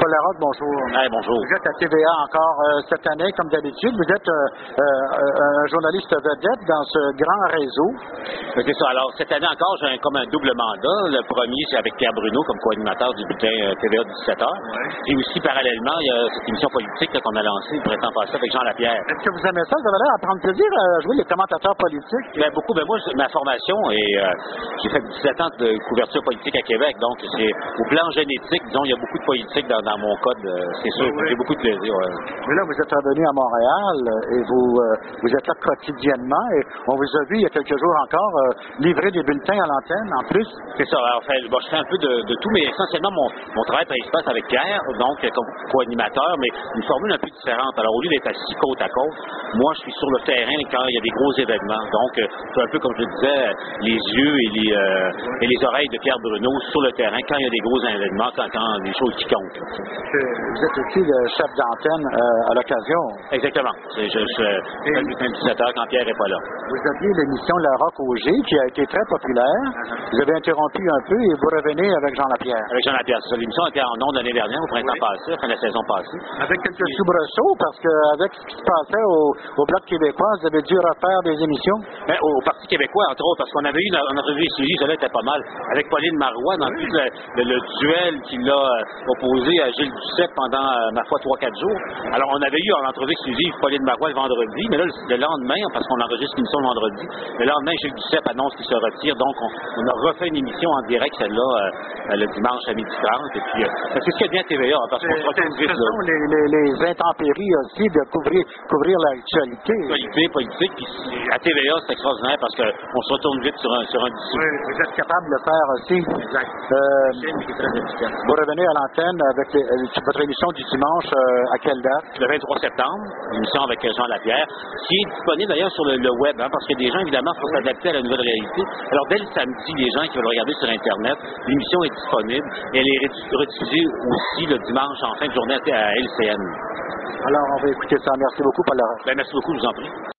Paul Larocque, bonjour. Hey, bonjour. Vous êtes à TVA encore cette année, comme d'habitude. Vous êtes un journaliste vedette dans ce grand réseau. C'est ça. Alors, cette année encore, j'ai comme un double mandat. Le premier, c'est avec Pierre Bruno, comme co-animateur du bulletin TVA 17h. Et aussi, parallèlement, il y a cette émission politique là, qu'on a lancée le printemps passé avec Jean Lapierre. Est-ce que vous aimez ça? Vous avez l'air à prendre plaisir à jouer les commentateurs politiques? Ben, beaucoup. Ben, moi, ma formation, et j'ai fait 17 ans de couverture politique à Québec. Donc, c'est au plan génétique, disons, il y a beaucoup de politique dans mon code. C'est sûr. Oui. J'ai beaucoup de plaisir. Ouais. Mais là, vous êtes revenu à Montréal et vous êtes là quotidiennement. Et on vous a vu il y a quelques jours encore livrer des bulletins à l'antenne en plus. C'est ça. Alors, bon, je fais un peu de tout, mais essentiellement, mon travail principal, c'est avec Pierre, donc comme co-animateur, mais une formule un peu différente. Alors, au lieu d'être assis côte à côte, moi, je suis sur le terrain quand il y a des gros événements. Donc, c'est un peu comme je le disais, les yeux et les oreilles de Pierre Bruno sur le terrain quand il y a des gros événements, quand des choses qui comptent. Vous êtes aussi le chef d'antenne à l'occasion. Exactement. Je fais le bulletin de 17 heures quand Pierre n'est pas là. Vous aviez l'émission Larocque au G qui a été très populaire. Vous avez interrompu un peu et vous revenez avec Jean Lapierre. Avec Jean Lapierre. L'émission était en ondes l'année dernière, au printemps passé, à la fin de la saison passée. Avec quelques soubresauts, parce qu'avec ce qui se passait au Bloc québécois, vous avez dû refaire des émissions? Ben, au Parti québécois, entre autres, parce qu'on avait eu une entrevue exclusive, celle-là était pas mal, avec Pauline Marois, dans tout le duel qu'il a opposé à Gilles Duceppe pendant, ma foi, 3-4 jours. Alors, on avait eu en entrevue exclusive Pauline Marois le vendredi, mais là, le lendemain, parce qu'on enregistre l'émission le vendredi, le lendemain, Gilles Duceppe annonce qu'il se retire, donc on a refait une émission en direct, celle-là, le dimanche à 12h30, et puis, c'est ce qui est bien TVA, parce qu'on se retrouve vite, là. Ce sont les intempéries aussi de couvrir l'actualité. L'actualité politique, puis à TVA, c'est extraordinaire, parce qu'on se retourne vite sur un discours. Oui, vous êtes capable de le faire aussi. Exact. Vous revenez à l'antenne avec votre émission du dimanche, à quelle date? Le 23 septembre, une émission avec Jean Lapierre, qui est disponible d'ailleurs sur le web, parce qu'il y a des gens, évidemment, il faut s'adapter à la nouvelle réalité. Alors, dès le samedi, les gens qui veulent regarder sur Internet, l'émission est disponible et elle est rediffusée aussi le dimanche en fin de journée à LCN. Alors, on va écouter ça. Merci beaucoup, Paul Larocque. Ben, merci beaucoup, je vous en prie.